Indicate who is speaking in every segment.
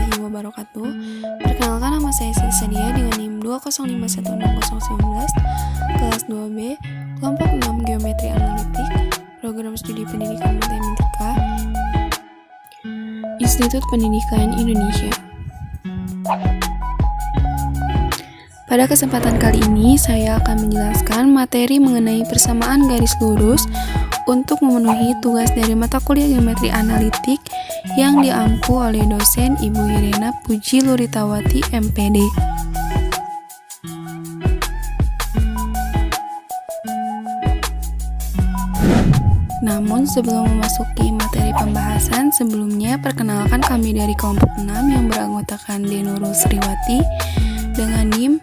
Speaker 1: warahmatullahi wabarakatuh. Perkenalkan, nama saya Siti Sadia dengan NIM 205166019, kelas 2B, kelompok 6 Geometri Analitik, program studi pendidikan matematika, Institut Pendidikan Indonesia. Pada kesempatan kali ini, saya akan menjelaskan materi mengenai persamaan garis lurus untuk memenuhi tugas dari mata kuliah Geometri Analitik yang diampu oleh dosen Ibu Irena Puji Luritawati, MPD. Namun sebelum memasuki materi pembahasan, sebelumnya perkenalkan kami dari kelompok 6 yang beranggotakan Denurul Sriwati dengan NIM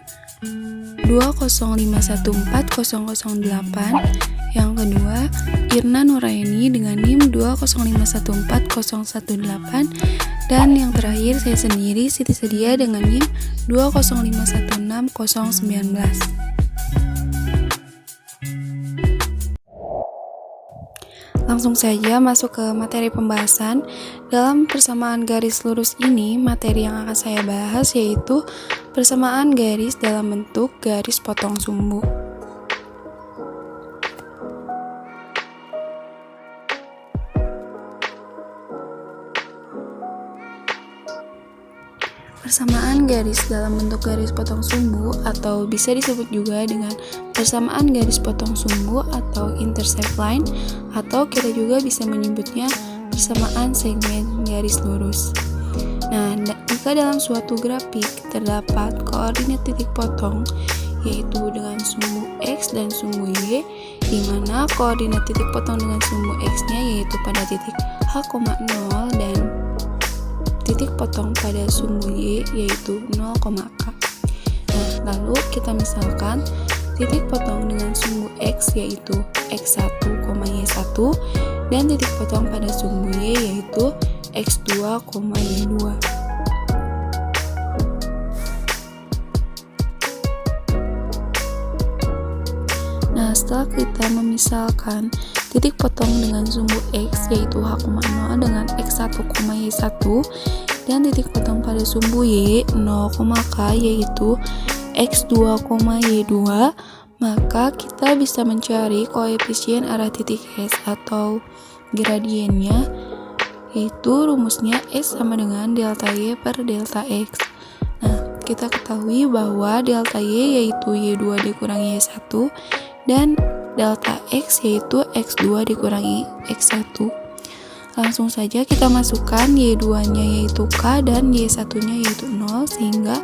Speaker 1: 205140008. Yang kedua, Irna Nuraini dengan NIM 205140018. Dan yang terakhir, saya sendiri Siti Sadia dengan NIM 205160019. Langsung saja masuk ke materi pembahasan. Dalam persamaan garis lurus ini, materi yang akan saya bahas yaitu persamaan garis dalam bentuk garis potong sumbu. Persamaan garis dalam bentuk garis potong sumbu atau bisa disebut juga dengan persamaan garis potong sumbu atau intercept line, atau kita juga bisa menyebutnya persamaan segmen garis lurus. Nah, jika dalam suatu grafik terdapat koordinat titik potong yaitu dengan sumbu X dan sumbu Y, di mana koordinat titik potong dengan sumbu X-nya yaitu pada titik H,0 dan titik potong pada sumbu Y yaitu 0,K. Nah, lalu kita misalkan titik potong dengan sumbu X yaitu X1, Y1, dan titik potong pada sumbu Y yaitu X2, Y2. Nah, setelah kita memisalkan titik potong dengan sumbu X yaitu H,0 dengan X1, Y1, dan titik potong pada sumbu Y 0,K yaitu X2, Y2, maka kita bisa mencari koefisien arah titik S atau gradiennya, yaitu rumusnya S sama dengan delta Y per delta X. Nah, kita ketahui bahwa delta Y yaitu Y2 dikurangi Y1 dan delta X yaitu X2 dikurangi X1. Langsung saja kita masukkan Y2 nya yaitu K dan Y1 nya yaitu 0, sehingga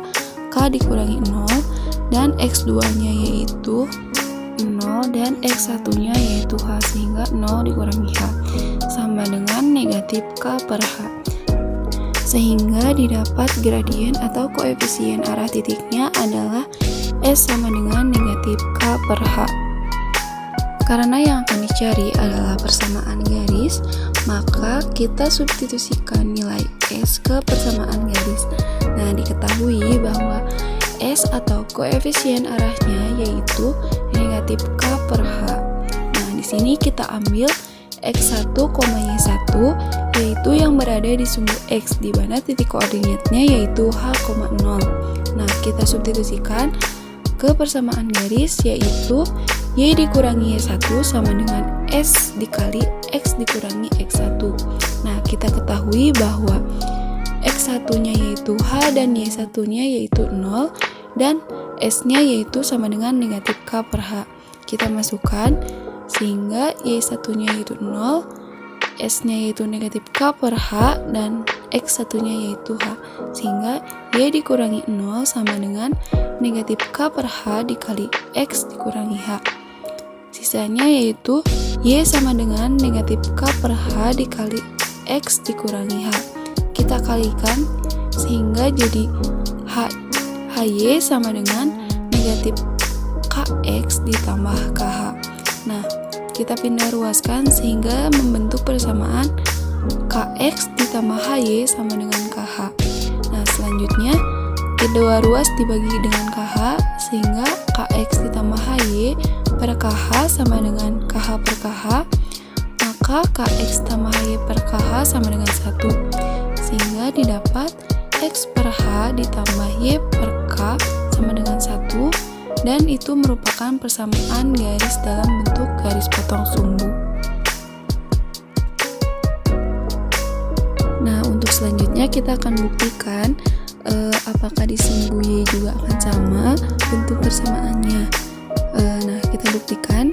Speaker 1: K dikurangi 0 dan X2 nya yaitu 0 dan X1 nya yaitu H, sehingga 0 dikurangi H sama dengan negatif K per H, sehingga didapat gradien atau koefisien arah titiknya adalah S sama dengan negatif K per H. Karena yang akan dicari adalah persamaan garis, maka kita substitusikan nilai S ke persamaan garis. Nah, diketahui bahwa S atau koefisien arahnya yaitu negatif K per H. Nah, di sini kita ambil X1, Y1 yaitu yang berada di sumbu X, di mana titik koordinatnya yaitu H,0. Nah, kita substitusikan ke persamaan garis yaitu Y dikurangi Y1 sama dengan S dikali X dikurangi X1. Nah, kita ketahui bahwa X1 nya yaitu H dan Y1 nya yaitu 0 dan S nya yaitu sama dengan negatif K per H. Kita masukkan sehingga Y1 nya yaitu 0, S nya yaitu negatif K per H dan X1 nya yaitu H, sehingga Y dikurangi 0 sama dengan negatif K per H dikali X dikurangi H. Sisanya yaitu Y sama dengan negatif K per H dikali X dikurangi H. Kita kalikan sehingga jadi HY sama dengan negatif KX ditambah KH. Nah, kita pindah ruaskan sehingga membentuk persamaan KX ditambah HY sama dengan KH. Nah, selanjutnya kedua ruas dibagi dengan KH sehingga KX ditambah HY per KH sama dengan KH per KH, maka KX tambah HY per KH sama dengan 1, sehingga didapat X per H ditambah Y per K sama dengan 1, dan itu merupakan persamaan garis dalam bentuk garis potong sumbu. Nah, untuk selanjutnya kita akan buktikan apakah di sumbu Y juga akan sama bentuk persamaannya. Nah, kita buktikan.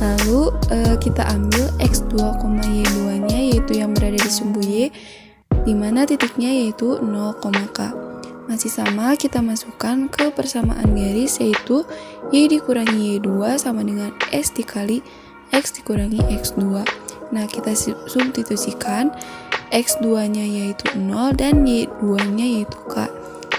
Speaker 1: Lalu kita ambil X2, Y2 nya yaitu yang berada di sumbu Y, dimana titiknya yaitu 0, K. Masih sama, kita masukkan ke persamaan garis yaitu Y dikurangi Y2 sama dengan S dikali X dikurangi X2. Nah, kita substitusikan X2 nya yaitu 0 dan Y2 nya yaitu K,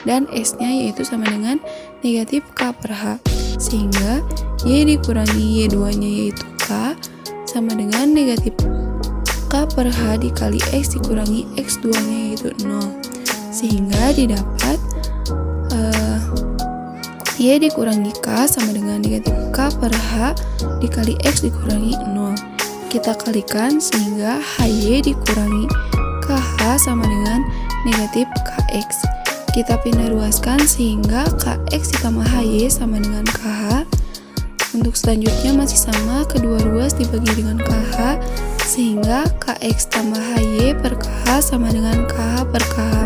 Speaker 1: dan S nya yaitu sama dengan negatif K per H, sehingga Y dikurangi Y2 nya yaitu K sama dengan negatif K per H dikali X dikurangi X2 nya yaitu 0, sehingga didapat Y dikurangi K sama dengan negatif K per H dikali X dikurangi 0. Kita kalikan sehingga HY dikurangi KH sama dengan negatif KX. Kita pindah ruaskan sehingga KX ditambah HY sama dengan KH. Untuk selanjutnya masih sama, kedua ruas dibagi dengan KH, sehingga KX tambah HY per KH sama dengan KH per KH.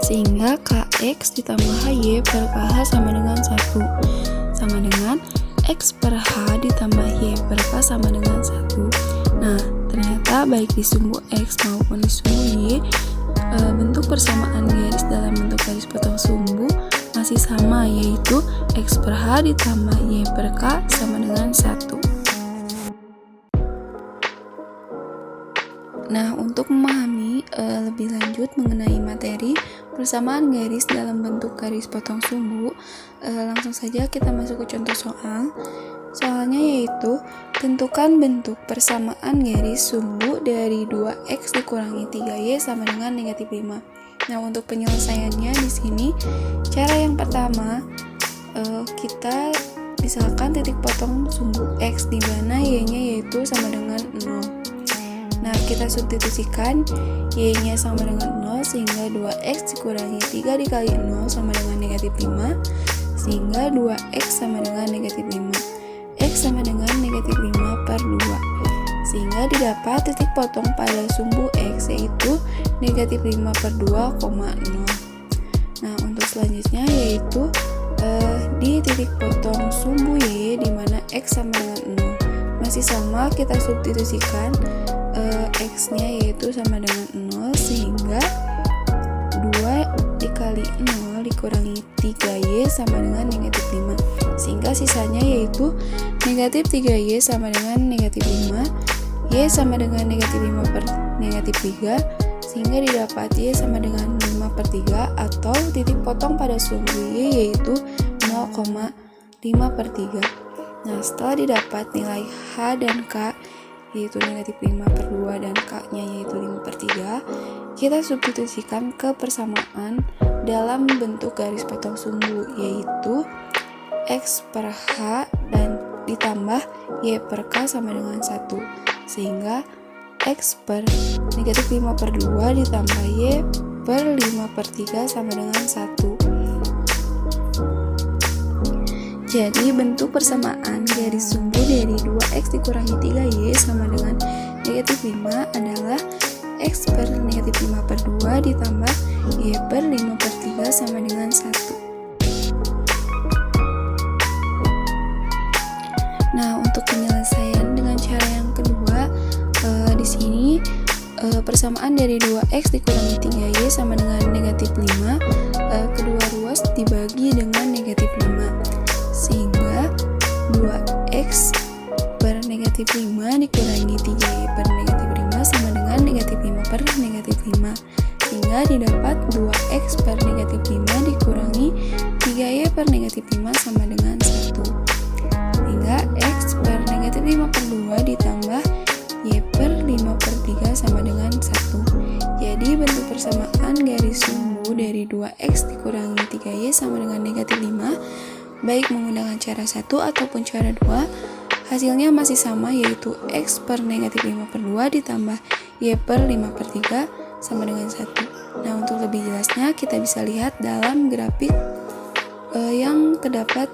Speaker 1: Sehingga KX ditambah HY per KH sama dengan 1, sama dengan X per H ditambah Y per K sama dengan 1. Nah, ternyata baik di sumbu X maupun di sumbu Y, bentuk persamaan garis dalam bentuk garis potong sumbu masih sama, yaitu X per H ditambah Y per K sama dengan 1. Nah, untuk memahami lebih lanjut mengenai materi persamaan garis dalam bentuk garis potong sumbu, langsung saja kita masuk ke contoh soal. Soalnya yaitu, tentukan bentuk persamaan garis sumbu dari 2x dikurangi 3y sama dengan negatif 5. Nah, untuk penyelesaiannya di sini, cara yang pertama, kita misalkan titik potong sumbu x di mana y-nya yaitu sama dengan 0. Nah, kita substitusikan y-nya sama dengan 0, sehingga 2x dikurangi 3 dikali 0 sama dengan negatif 5, sehingga 2x sama dengan negatif 5. X sama dengan negatif 5 per 2, sehingga didapat titik potong pada sumbu x yaitu negatif 5 per 2, 0. Nah, untuk selanjutnya yaitu di titik potong sumbu y di mana x sama dengan 0. Masih sama, kita substitusikan x-nya yaitu sama dengan 0, sehingga 2 dikali 0 dikurangi 3y sama dengan negatif 5, sehingga sisanya yaitu negatif 3y sama dengan negatif 5, y sama dengan negatif 5 per negatif 3, sehingga didapat y sama dengan 5 per 3, atau titik potong pada sumbu y yaitu 0,5 per 3. Nah, setelah didapat nilai h dan k yaitu negatif 5 per 2 dan k-nya yaitu 5 per 3, kita substitusikan ke persamaan dalam bentuk garis potong sumbu, yaitu x per h dan ditambah y per k sama dengan 1, sehingga x per negatif 5 per 2 ditambah y per 5 per 3 sama dengan 1. Jadi bentuk persamaan garis sumbu dari 2x dikurangi 3y sama dengan negatif 5 adalah x per negatif 5 per 2 ditambah y per 5 per 3 sama dengan 1. Nah, untuk penyelesaian dengan cara yang kedua, di sini persamaan dari 2x dikurangi 3y sama dengan negatif 5, kedua ruas dibagi dengan negatif 5. Sehingga 2x per negatif 5 dikurangi 3y per negatif 5 sama dengan negatif 5 per negatif 5, sehingga didapat 2x per negatif 5 dikurangi 3y per negatif 5 sama dengan 1, sehingga x per negatif 5 per 2 ditambah y per 5 per 3 sama dengan 1. Jadi bentuk persamaan garis sumbu dari 2x dikurangi 3y sama dengan negatif 5 baik menggunakan cara 1 ataupun cara 2, hasilnya masih sama, yaitu x per negatif 5 per 2 ditambah y per 5 per 3 sama dengan 1. Nah, untuk lebih jelasnya kita bisa lihat dalam grafik yang terdapat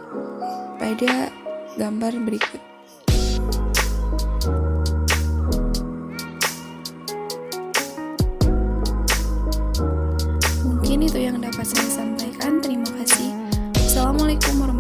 Speaker 1: pada gambar berikut. Mungkin itu yang dapat saya sampaikan. Terima kasih. Assalamualaikum warahmatullahi wabarakatuh.